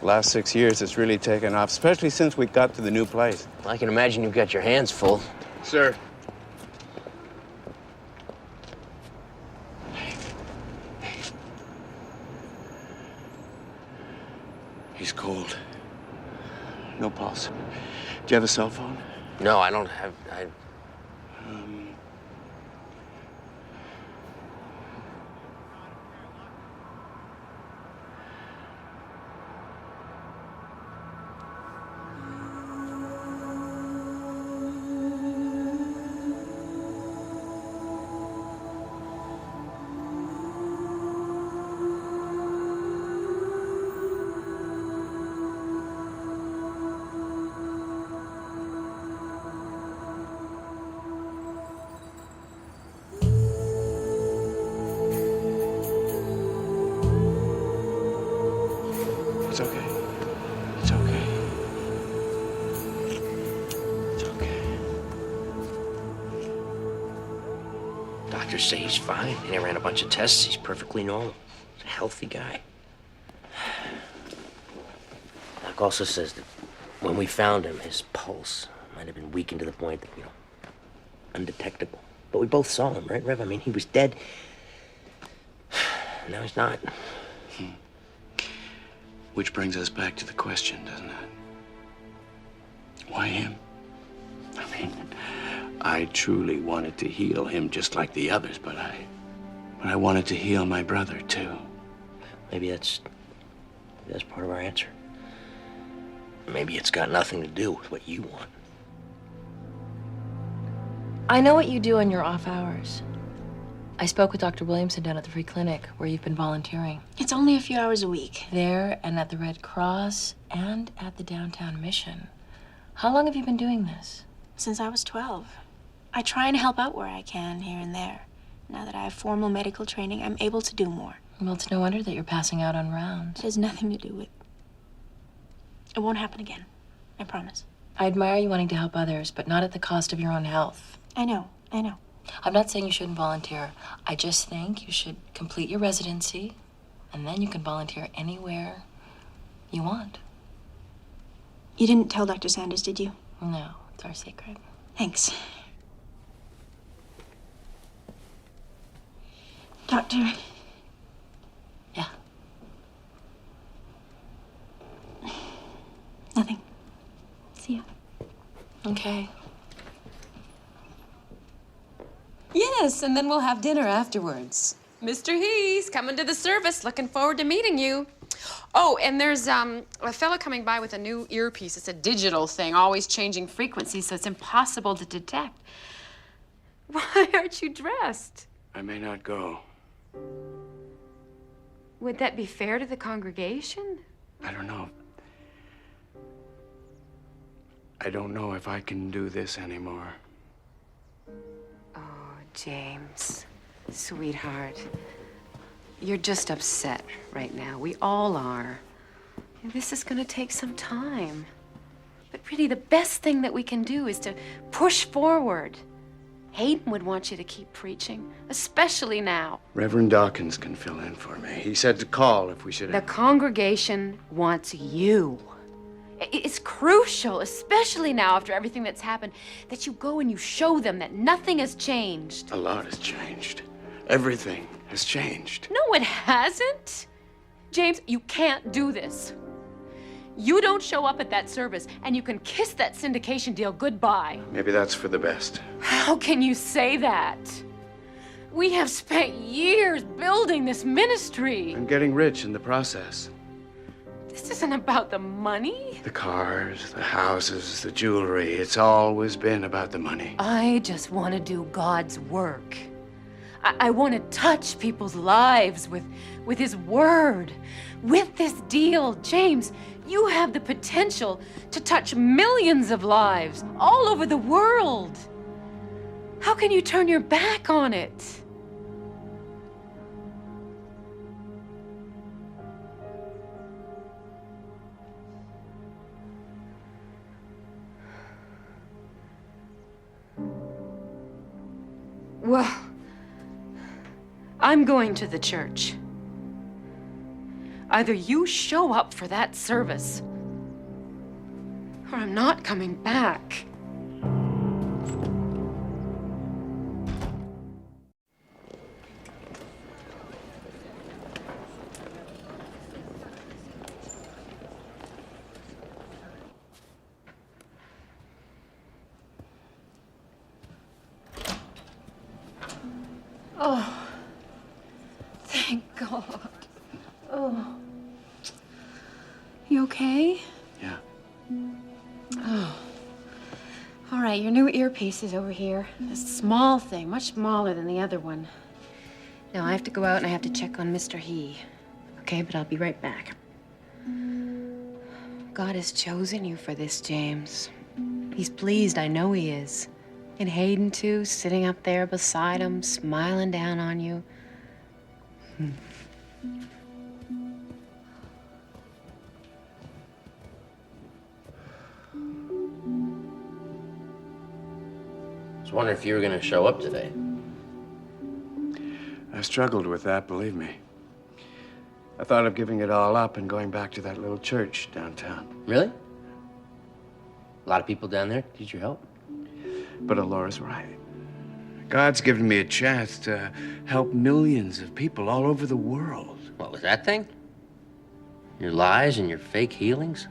The last 6 years, it's really taken off, especially since we got to the new place. I can imagine you've got your hands full. Sir. He's cold. No pulse. Do you have a cell phone? No, I don't have... It's okay. It's okay. It's okay. Doctors say he's fine. They ran a bunch of tests. He's perfectly normal. He's a healthy guy. Doc also says that when we found him, his pulse might have been weakened to the point that, undetectable. But we both saw him, right, Rev? I mean, he was dead. Now he's not. Which brings us back to the question, doesn't it? Why him? I mean, I truly wanted to heal him just like the others, but I wanted to heal my brother, too. Maybe that's part of our answer. Maybe it's got nothing to do with what you want. I know what you do on your off hours. I spoke with Dr. Williamson down at the free clinic where you've been volunteering. It's only a few hours a week. There and at the Red Cross and at the downtown mission. How long have you been doing this? Since I was 12. I try and help out where I can, here and there. Now that I have formal medical training, I'm able to do more. Well, it's no wonder that you're passing out on rounds. It has nothing to do with... It won't happen again. I promise. I admire you wanting to help others, but not at the cost of your own health. I know. I'm not saying you shouldn't volunteer. I just think you should complete your residency, and then you can volunteer anywhere you want. You didn't tell Dr. Sanders, did you? No, it's our secret. Thanks. Doctor. Yeah. Nothing. See ya. Okay. Yes, and then we'll have dinner afterwards. Mr. He's coming to the service. Looking forward to meeting you. Oh, and there's a fella coming by with a new earpiece. It's a digital thing, always changing frequencies, so it's impossible to detect. Why aren't you dressed? I may not go. Would that be fair to the congregation? I don't know. I don't know if I can do this anymore. James, sweetheart, you're just upset right now. We all are. This is going to take some time. But really, the best thing that we can do is to push forward. Hayden would want you to keep preaching, especially now. Reverend Dawkins can fill in for me. He said to call if we should... The congregation wants you. It's crucial, especially now after everything that's happened, that you go and you show them that nothing has changed. A lot has changed. Everything has changed. No, it hasn't. James, you can't do this. You don't show up at that service, and you can kiss that syndication deal goodbye. Maybe that's for the best. How can you say that? We have spent years building this ministry. I'm getting rich in the process. This isn't about the money. The cars, the houses, the jewelry. It's always been about the money. I just want to do God's work. I want to touch people's lives with His word. With this deal, James, you have the potential to touch millions of lives all over the world. How can you turn your back on it? Well, I'm going to the church. Either you show up for that service, or I'm not coming back. Oh, thank God. Oh. You okay? Yeah. Oh. All right, your new earpiece is over here. This small thing, much smaller than the other one. Now, I have to go out and I have to check on Mr. He. Okay, but I'll be right back. God has chosen you for this, James. He's pleased, I know he is. And Hayden, too, sitting up there beside him, smiling down on you. I was wondering if you were gonna show up today. I struggled with that, believe me. I thought of giving it all up and going back to that little church downtown. Really? A lot of people down there need your help. But Alora's right. God's given me a chance to help millions of people all over the world. What was that thing? Your lies and your fake healings?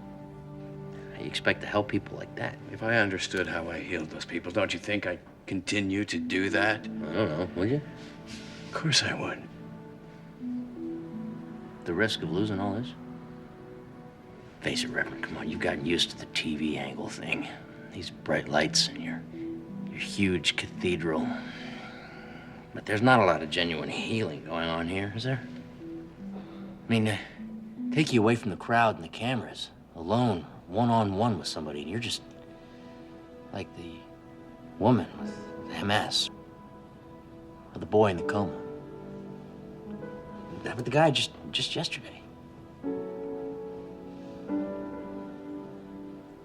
How do you expect to help people like that? If I understood how I healed those people, don't you think I'd continue to do that? I don't know, would you? Of course I would. The risk of losing all this? Face it, Reverend, come on, you've gotten used to the TV angle thing. These bright lights and your huge cathedral. But there's not a lot of genuine healing going on here, is there? I mean, take you away from the crowd and the cameras, alone, one-on-one with somebody, and you're just like the woman with MS, or the boy in the coma. But the guy just yesterday.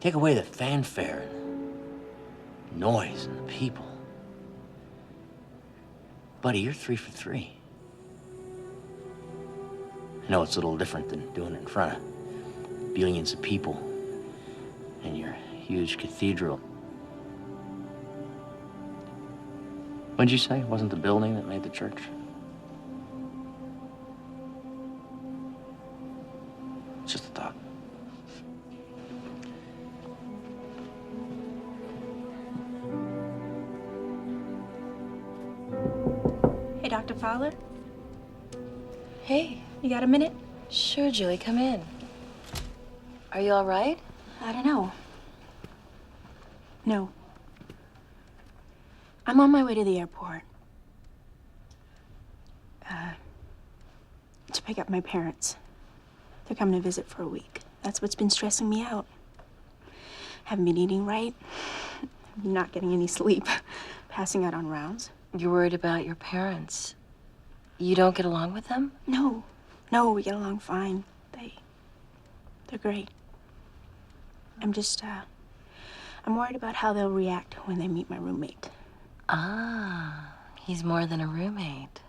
Take away the fanfare and noise and the people. Buddy, you're 3 for 3. I know it's a little different than doing it in front of billions of people in your huge cathedral. What'd you say? It wasn't the building that made the church? It's just a thought. Hey, Dr. Fowler, Hey, you got a minute? sure, Julie, come in. Are you all right? I don't know. No. I'm on my way to the airport. To pick up my parents. They're coming to visit for a week. That's what's been stressing me out. Haven't been eating right. Not getting any sleep. Passing out on rounds. You're worried about your parents. You don't get along with them? No, we get along fine. They're great. I'm worried about how they'll react when they meet my roommate. Ah, he's more than a roommate.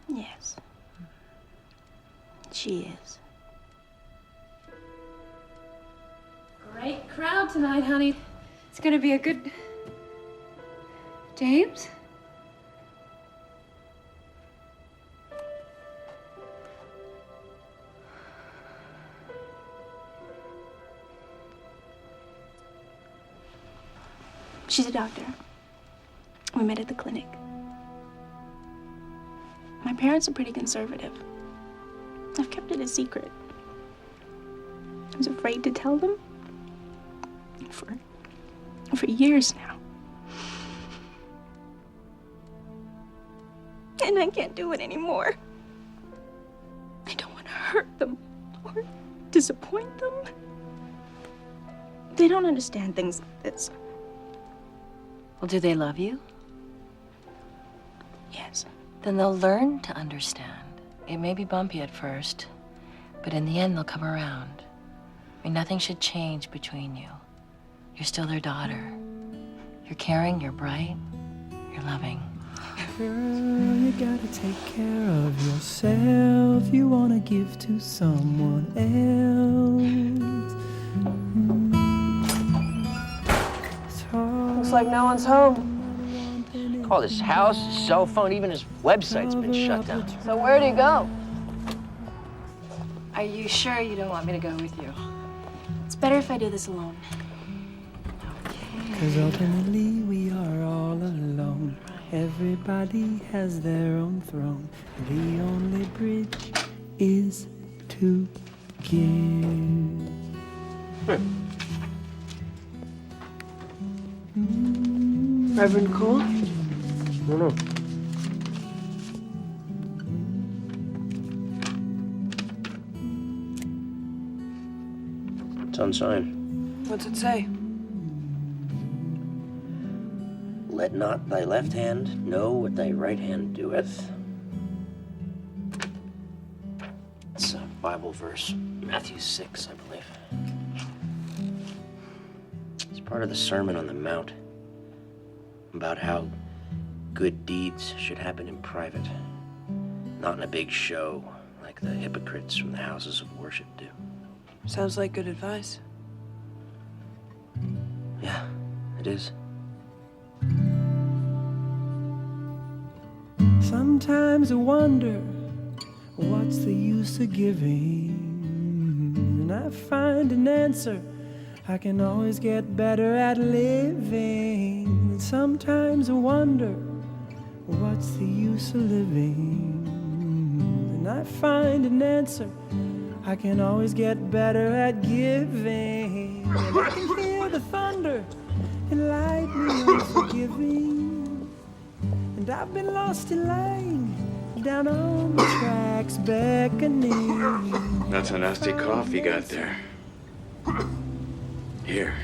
Yes. She is. Great crowd tonight, honey. It's gonna be a good... James? She's a doctor. We met at the clinic. My parents are pretty conservative. I've kept it a secret. I was afraid to tell them. For years now. And I can't do it anymore. I don't want to hurt them or disappoint them. They don't understand things like this. Well, do they love you? Yes. Then they'll learn to understand. It may be bumpy at first, but in the end, they'll come around. I mean, nothing should change between you. You're still their daughter. You're caring, you're bright, you're loving. Girl, you gotta take care of yourself. You wanna give to someone else. Looks like no one's home. Call his house, his cell phone, even his website's been shut down. So where'd he go? Are you sure you don't want me to go with you? It's better if I do this alone. Cause ultimately we are all alone. Everybody has their own throne. The only bridge is to give. Reverend Cole? No. It's unsigned. What's it say? Let not thy left hand know what thy right hand doeth. It's a Bible verse, Matthew 6, I believe. It's part of the Sermon on the Mount about how good deeds should happen in private, not in a big show like the hypocrites from the houses of worship do. Sounds like good advice. Yeah, it is. Sometimes I wonder, what's the use of giving? And I find an answer, I can always get better at living. And sometimes I wonder, what's the use of living? And I find an answer, I can always get better at giving. And I can hear the thunder and lightning unforgiving. And I've been lost in line, down on the tracks beckoning. That's a nasty cough you got there. Here.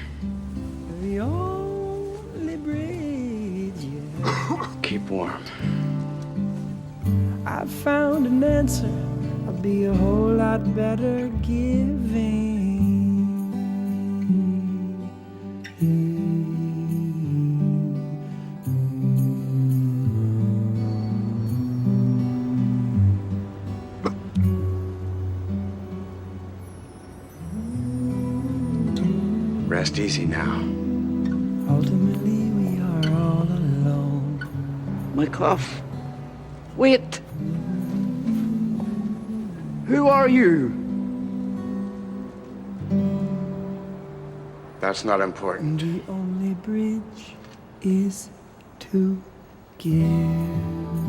The only bridge, yeah. Keep warm. I found an answer, I'll be a whole lot better giving. Rest easy now. Ultimately, we are all alone. My cough. Wait. Who are you? That's not important. The only bridge is to give.